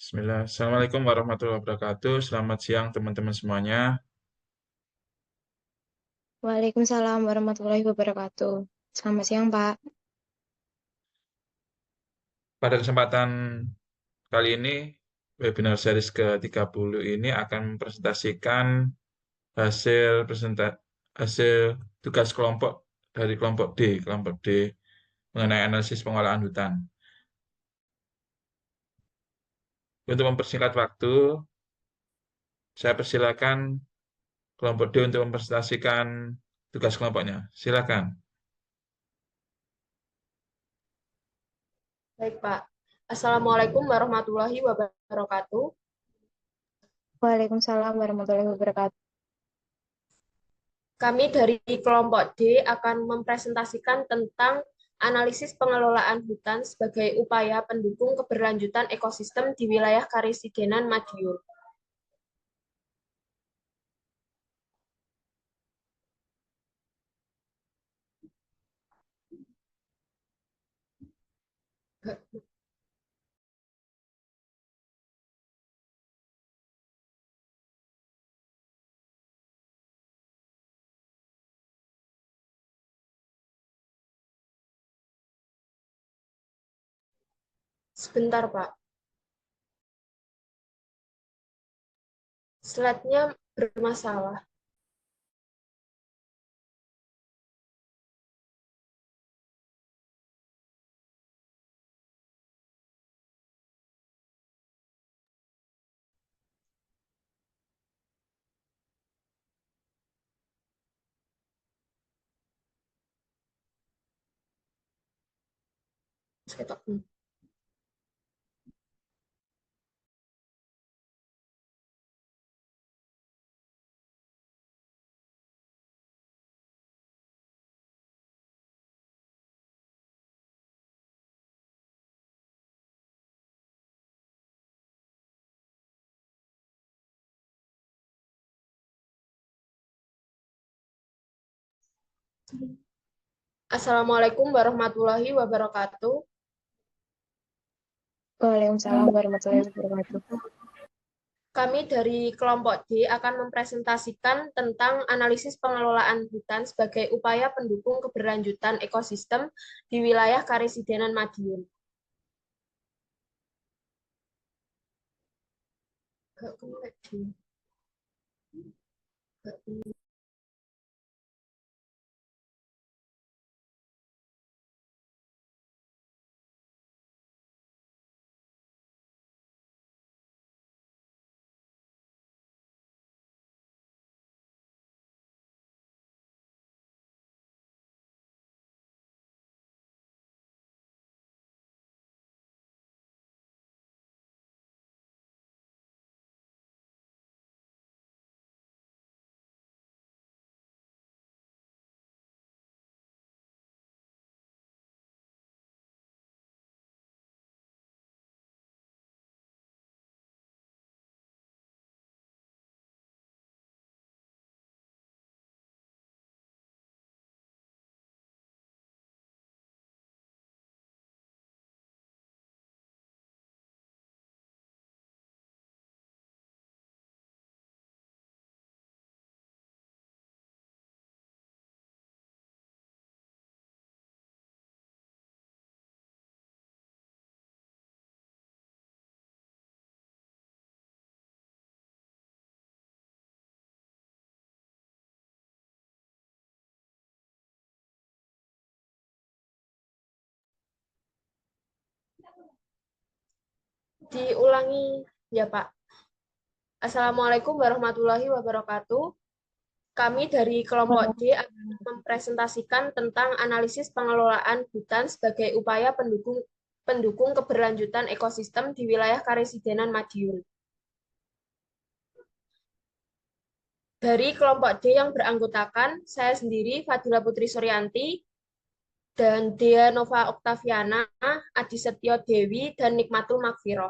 Bismillah. Assalamualaikum warahmatullahi wabarakatuh. Selamat siang teman-teman semuanya. Waalaikumsalam warahmatullahi wabarakatuh. Selamat siang, Pak. Pada kesempatan kali ini, webinar series ke-30 ini akan mempresentasikan hasil tugas kelompok dari kelompok D mengenai analisis pengolahan hutan. Untuk mempersingkat waktu, saya persilakan kelompok D untuk mempresentasikan tugas kelompoknya. Silakan. Baik, Pak. Assalamualaikum warahmatullahi wabarakatuh. Waalaikumsalam warahmatullahi wabarakatuh. Kami dari kelompok D akan mempresentasikan tentang analisis pengelolaan hutan sebagai upaya pendukung keberlanjutan ekosistem di wilayah Karisidenan Madiun. Sebentar, Pak. Slide-nya bermasalah. Assalamualaikum warahmatullahi wabarakatuh. Waalaikumsalam warahmatullahi wabarakatuh. Kami dari kelompok D akan mempresentasikan tentang analisis pengelolaan hutan sebagai upaya pendukung keberlanjutan ekosistem di wilayah Karisidenan Madiun. Diulangi ya, Pak. Assalamualaikum warahmatullahi wabarakatuh. Kami dari kelompok D akan mempresentasikan tentang analisis pengelolaan hutan sebagai upaya pendukung keberlanjutan ekosistem di wilayah Karisidenan Madiun. Dari kelompok D yang beranggotakan saya sendiri, Fadila Putri Suryanti, dan Dea Nova Oktaviana, Adi Setyo Dewi, dan Nikmatul Magfiroh.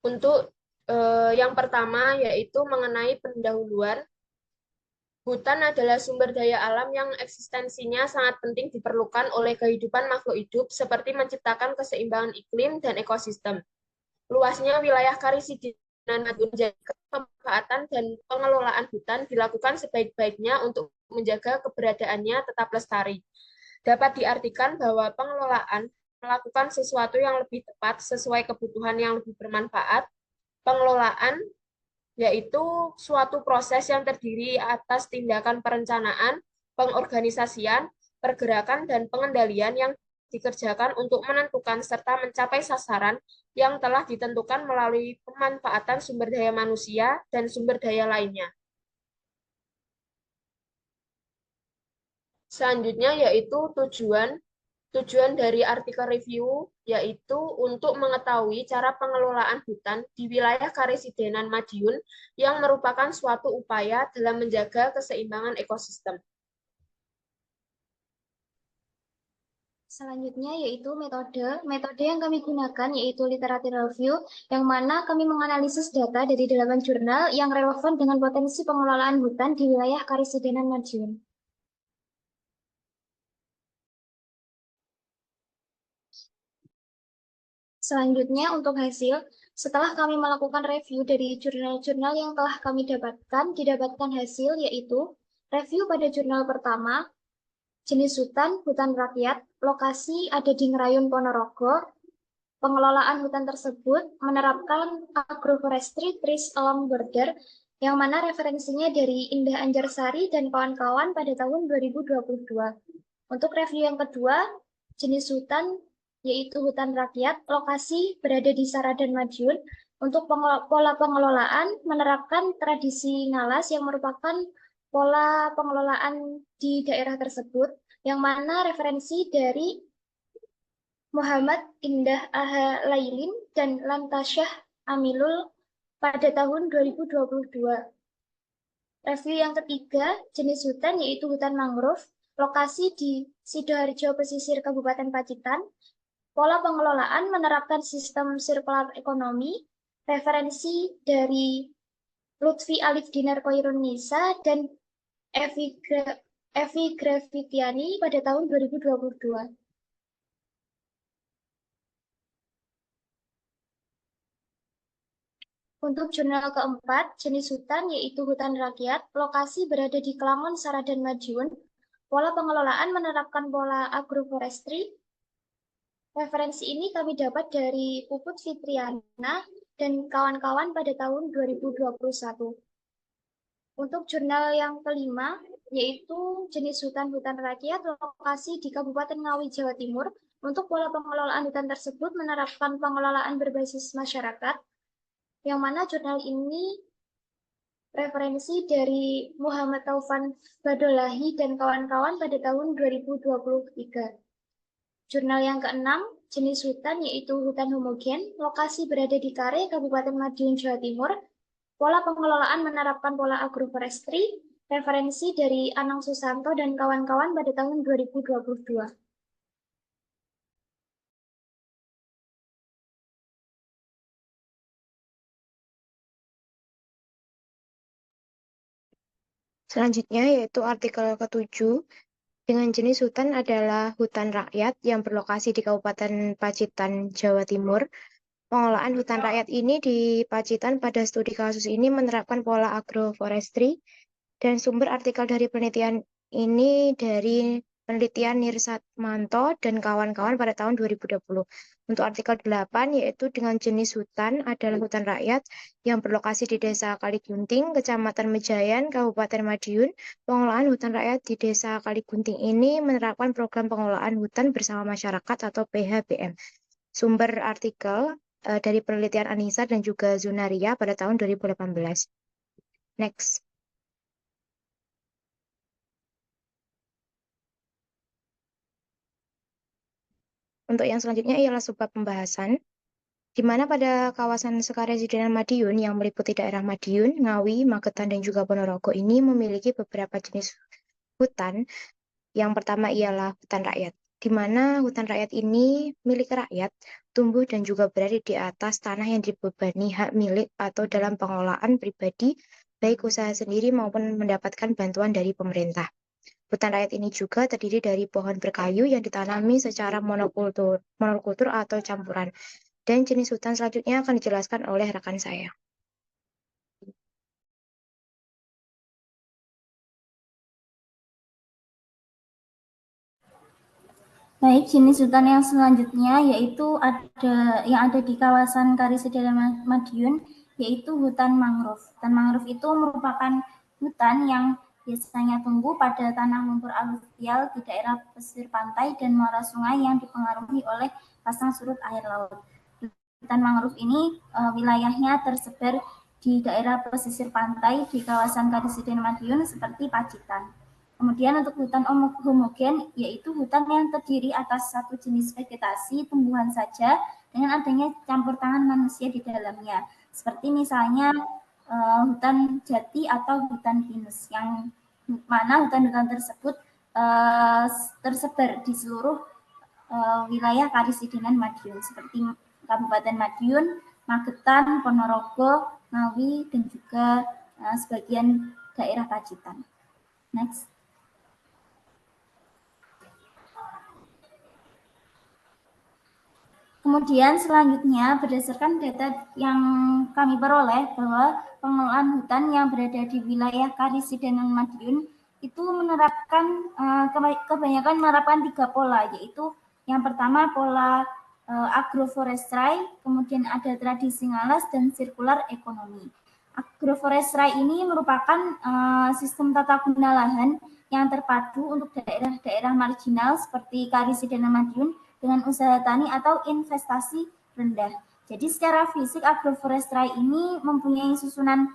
Untuk yang pertama yaitu mengenai pendahuluan. Hutan adalah sumber daya alam yang eksistensinya sangat penting diperlukan oleh kehidupan makhluk hidup seperti menciptakan keseimbangan iklim dan ekosistem. Luasnya wilayah Karisidenan Madiun menjadikan pemanfaatan dan pengelolaan hutan dilakukan sebaik-baiknya untuk menjaga keberadaannya tetap lestari. Dapat diartikan bahwa pengelolaan melakukan sesuatu yang lebih tepat sesuai kebutuhan yang lebih bermanfaat. Pengelolaan yaitu suatu proses yang terdiri atas tindakan perencanaan, pengorganisasian, pergerakan, dan pengendalian yang dikerjakan untuk menentukan serta mencapai sasaran yang telah ditentukan melalui pemanfaatan sumber daya manusia dan sumber daya lainnya. Selanjutnya yaitu tujuan. Tujuan dari artikel review yaitu untuk mengetahui cara pengelolaan hutan di wilayah Karisidenan Madiun yang merupakan suatu upaya dalam menjaga keseimbangan ekosistem. Selanjutnya yaitu metode. Metode yang kami gunakan yaitu literature review, yang mana kami menganalisis data dari 8 jurnal yang relevan dengan potensi pengelolaan hutan di wilayah Karisidenan Madiun. Selanjutnya untuk hasil, setelah kami melakukan review dari jurnal-jurnal yang telah kami didapatkan hasil yaitu review pada jurnal pertama, jenis hutan rakyat, lokasi ada di Ngerayun Ponorogo. Pengelolaan hutan tersebut menerapkan agroforestry trees along border, yang mana referensinya dari Indah Anjarsari dan kawan-kawan pada tahun 2022. Untuk review yang kedua, jenis hutan yaitu hutan rakyat, lokasi berada di Sara dan Madiun. Untuk pola pengelolaan menerapkan tradisi ngalas yang merupakan pola pengelolaan di daerah tersebut, yang mana referensi dari Muhammad Indah Aha Lailin dan Lantasyah Amilul pada tahun 2022. Review yang ketiga, jenis hutan yaitu hutan mangrove, lokasi di Sidoarjo Pesisir Kabupaten Pacitan. Pola pengelolaan menerapkan sistem circular ekonomi, referensi dari Lutfi Alif Dinar Koirunisa dan Evi Gravitiani pada tahun 2022. Untuk jurnal keempat, jenis hutan yaitu hutan rakyat, lokasi berada di Kelangon, Sara, dan Madiun. Pola pengelolaan menerapkan pola agroforestry. Referensi ini kami dapat dari Puput Fitriana dan kawan-kawan pada tahun 2021. Untuk jurnal yang kelima, yaitu jenis hutan rakyat, lokasi di Kabupaten Ngawi, Jawa Timur. Untuk pola pengelolaan hutan tersebut menerapkan pengelolaan berbasis masyarakat, yang mana jurnal ini referensi dari Muhammad Taufan Badolahi dan kawan-kawan pada tahun 2023. Jurnal yang keenam, jenis hutan yaitu hutan homogen, lokasi berada di Kare, Kabupaten Madiun, Jawa Timur. Pola pengelolaan menerapkan pola agroforestry, referensi dari Anang Susanto dan kawan-kawan pada tahun 2022. Selanjutnya yaitu artikel ke-7 dengan jenis hutan adalah hutan rakyat yang berlokasi di Kabupaten Pacitan, Jawa Timur. Pengelolaan hutan rakyat ini di Pacitan pada studi kasus ini menerapkan pola agroforestry, dan sumber artikel dari penelitian ini dari penelitian Nirsatmanto dan kawan-kawan pada tahun 2020. Untuk artikel 8 yaitu dengan jenis hutan adalah hutan rakyat yang berlokasi di Desa Kaligunting, Kecamatan Mejayan, Kabupaten Madiun. Pengelolaan hutan rakyat di Desa Kaligunting ini menerapkan program pengelolaan hutan bersama masyarakat atau PHBM. Sumber artikel dari penelitian Anissa dan juga Zunaria pada tahun 2018. Next. Untuk yang selanjutnya ialah subbab pembahasan, di mana pada kawasan Sekaresidenan Madiun yang meliputi daerah Madiun, Ngawi, Magetan, dan juga Ponorogo ini memiliki beberapa jenis hutan. Yang pertama ialah hutan rakyat, di mana hutan rakyat ini milik rakyat, tumbuh dan juga berada di atas tanah yang dibebani hak milik atau dalam pengelolaan pribadi baik usaha sendiri maupun mendapatkan bantuan dari pemerintah. Hutan rakyat ini juga terdiri dari pohon berkayu yang ditanami secara monokultur atau campuran. Dan jenis hutan selanjutnya akan dijelaskan oleh rekan saya. Baik, jenis hutan yang selanjutnya yaitu yang ada di kawasan Karisidara Madiun, yaitu hutan mangrove. Hutan mangrove itu merupakan hutan yang biasanya tumbuh pada tanah lumpur aluvial di daerah pesisir pantai dan muara sungai yang dipengaruhi oleh pasang surut air laut. Hutan mangrove ini wilayahnya tersebar di daerah pesisir pantai di kawasan Karisidara Madiun seperti Pacitan. Kemudian untuk hutan homogen, yaitu hutan yang terdiri atas satu jenis vegetasi tumbuhan saja dengan adanya campur tangan manusia di dalamnya. Seperti misalnya hutan jati atau hutan pinus, yang mana hutan-hutan tersebut tersebar di seluruh wilayah Karisidenan Madiun, seperti Kabupaten Madiun, Magetan, Ponorogo, Ngawi, dan juga sebagian daerah Pacitan. Next. Kemudian selanjutnya berdasarkan data yang kami peroleh bahwa pengelolaan hutan yang berada di wilayah Karisidenan Madiun itu menerapkan kebanyakan menerapkan 3 pola, yaitu yang pertama pola agroforestry, kemudian ada tradisi ngalas dan sirkular ekonomi. Agroforestry ini merupakan sistem tata guna lahan yang terpadu untuk daerah-daerah marginal seperti Karisidenan Madiun dengan usaha tani atau investasi rendah. Jadi secara fisik agroforestry ini mempunyai susunan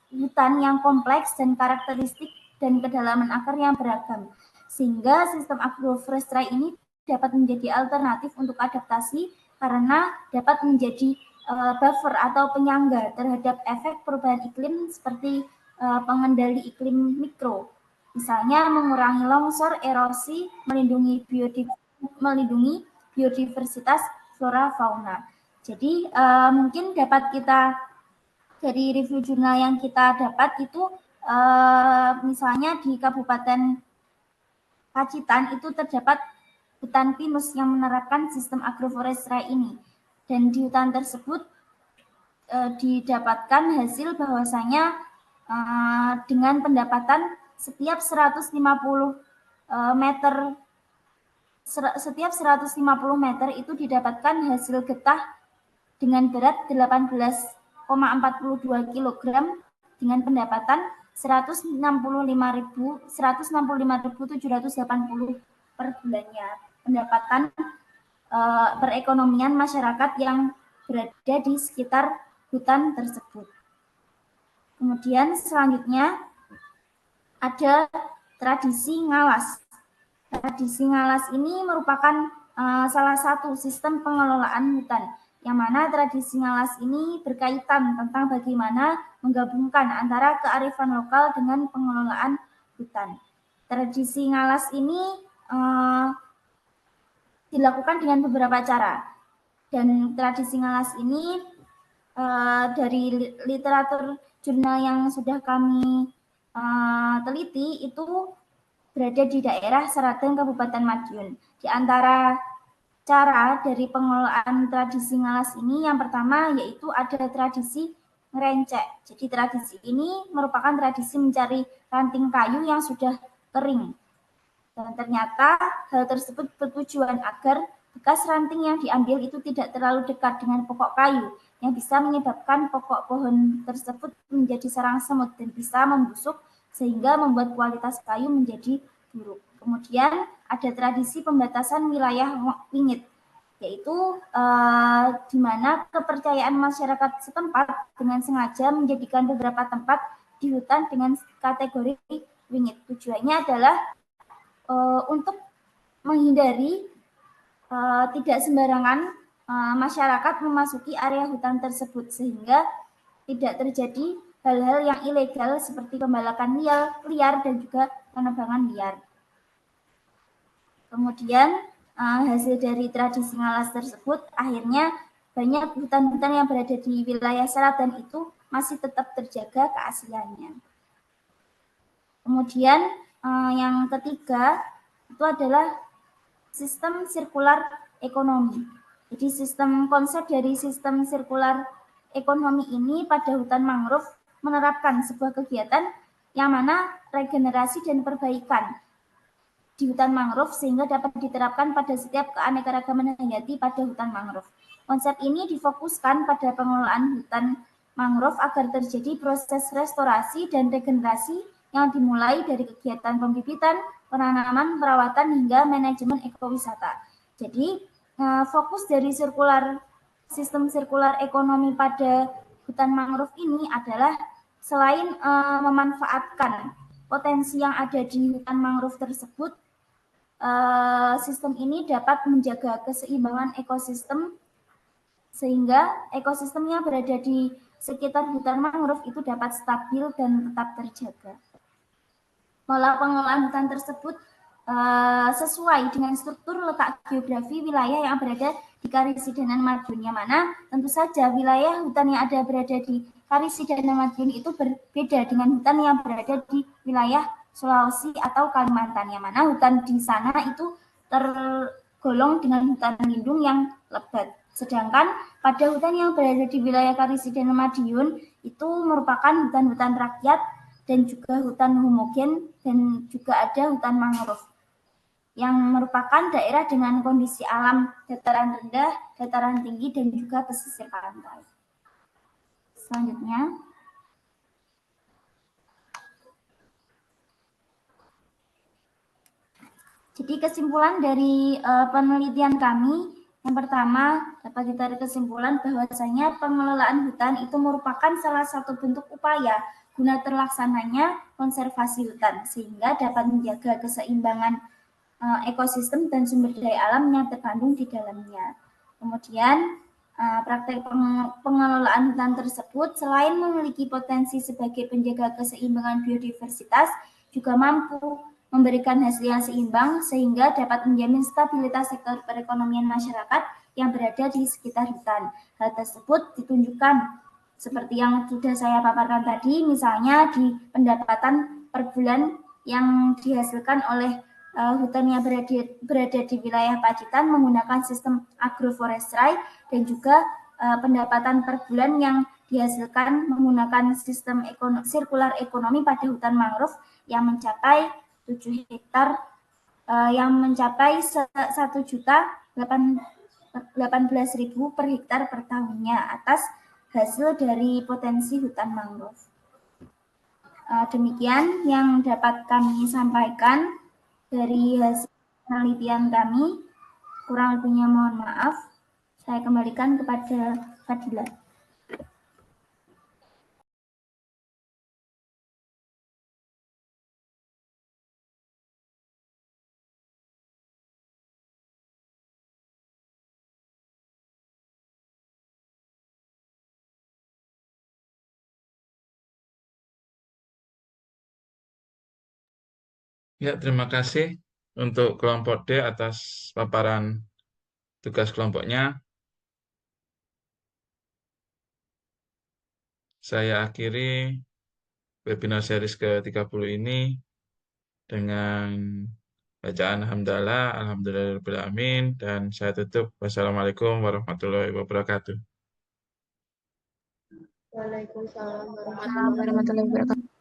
hutan yang kompleks dan karakteristik dan kedalaman akar yang beragam. Sehingga sistem agroforestry ini dapat menjadi alternatif untuk adaptasi karena dapat menjadi buffer atau penyangga terhadap efek perubahan iklim seperti pengendali iklim mikro. Misalnya mengurangi longsor, erosi, melindungi biodiversitas flora fauna. Jadi mungkin dapat kita dari review jurnal yang kita dapat itu misalnya di Kabupaten Pacitan itu terdapat hutan pinus yang menerapkan sistem agroforestry ini, dan di hutan tersebut didapatkan hasil bahwasanya dengan pendapatan setiap 150 meter itu didapatkan hasil getah dengan berat 18,42 kg dengan pendapatan 165.780 per bulannya. Pendapatan perekonomian masyarakat yang berada di sekitar hutan tersebut. Kemudian selanjutnya ada tradisi ngalas. Tradisi ngalas ini merupakan salah satu sistem pengelolaan hutan, yang mana tradisi ngalas ini berkaitan tentang bagaimana menggabungkan antara kearifan lokal dengan pengelolaan hutan. Tradisi ngalas ini dilakukan dengan beberapa cara, dan tradisi ngalas ini dari literatur jurnal yang sudah kami teliti itu berada di daerah Seragen, Kabupaten Madiun. Di antara cara dari pengelolaan tradisi ngalas ini, yang pertama yaitu ada tradisi ngerencek. Jadi tradisi ini merupakan tradisi mencari ranting kayu yang sudah kering. Dan ternyata hal tersebut bertujuan agar bekas ranting yang diambil itu tidak terlalu dekat dengan pokok kayu, yang bisa menyebabkan pokok pohon tersebut menjadi sarang semut dan bisa membusuk sehingga membuat kualitas kayu menjadi buruk. Kemudian ada tradisi pembatasan wilayah wingit, yaitu di mana kepercayaan masyarakat setempat dengan sengaja menjadikan beberapa tempat di hutan dengan kategori wingit. Tujuannya adalah untuk menghindari tidak sembarangan masyarakat memasuki area hutan tersebut, sehingga tidak terjadi hal-hal yang ilegal seperti pembalakan liar dan juga penebangan liar. Kemudian hasil dari tradisi ngalas tersebut, akhirnya banyak hutan-hutan yang berada di wilayah selatan itu masih tetap terjaga keasliannya. Kemudian yang ketiga itu adalah sistem sirkular ekonomi. Jadi konsep dari sistem sirkular ekonomi ini pada hutan mangrove menerapkan sebuah kegiatan yang mana regenerasi dan perbaikan di hutan mangrove sehingga dapat diterapkan pada setiap keanekaragaman hayati pada hutan mangrove. Konsep ini difokuskan pada pengelolaan hutan mangrove agar terjadi proses restorasi dan regenerasi yang dimulai dari kegiatan pembibitan, penanaman, perawatan, hingga manajemen ekowisata. Jadi, fokus dari sistem sirkular ekonomi pada hutan mangrove ini adalah selain memanfaatkan potensi yang ada di hutan mangrove tersebut, sistem ini dapat menjaga keseimbangan ekosistem sehingga ekosistem yang berada di sekitar hutan mangrove itu dapat stabil dan tetap terjaga. Pola pengelolaan hutan tersebut sesuai dengan struktur letak geografi wilayah yang berada di Karisidenan Madiun, yang mana tentu saja wilayah hutan yang berada di Karisidenan Madiun itu berbeda dengan hutan yang berada di wilayah Sulawesi atau Kalimantan, yang mana hutan di sana itu tergolong dengan hutan lindung yang lebat. Sedangkan pada hutan yang berada di wilayah Karisidenan Madiun itu merupakan hutan-hutan rakyat dan juga hutan homogen dan juga ada hutan mangrove yang merupakan daerah dengan kondisi alam dataran rendah, dataran tinggi, dan juga pesisir pantai. Selanjutnya, jadi kesimpulan dari penelitian kami, yang pertama dapat ditarik kesimpulan bahwasanya pengelolaan hutan itu merupakan salah satu bentuk upaya guna terlaksananya konservasi hutan sehingga dapat menjaga keseimbangan ekosistem dan sumber daya alam yang terkandung di dalamnya. Kemudian praktek pengelolaan hutan tersebut selain memiliki potensi sebagai penjaga keseimbangan biodiversitas juga mampu memberikan hasil yang seimbang sehingga dapat menjamin stabilitas sektor perekonomian masyarakat yang berada di sekitar hutan. Hal tersebut ditunjukkan seperti yang sudah saya paparkan tadi, misalnya di pendapatan per bulan yang dihasilkan oleh hutan yang berada di wilayah Pacitan menggunakan sistem agroforestry dan juga pendapatan per bulan yang dihasilkan menggunakan sistem sirkular ekonomi pada hutan mangrove yang mencapai 7 hektar yang mencapai 1.018.000 per hektar per tahunnya atas hasil dari potensi hutan mangrove. Demikian yang dapat kami sampaikan dari hasil penelitian kami. Kurang lebihnya mohon maaf. Saya kembalikan kepada Fadila. Ya, terima kasih untuk kelompok D atas paparan tugas kelompoknya. Saya akhiri webinar series ke-30 ini dengan bacaan hamdalah, alhamdulillahirrahmanirrahim, dan saya tutup. Wassalamualaikum warahmatullahi wabarakatuh. Waalaikumsalam Warahmatullahi wabarakatuh.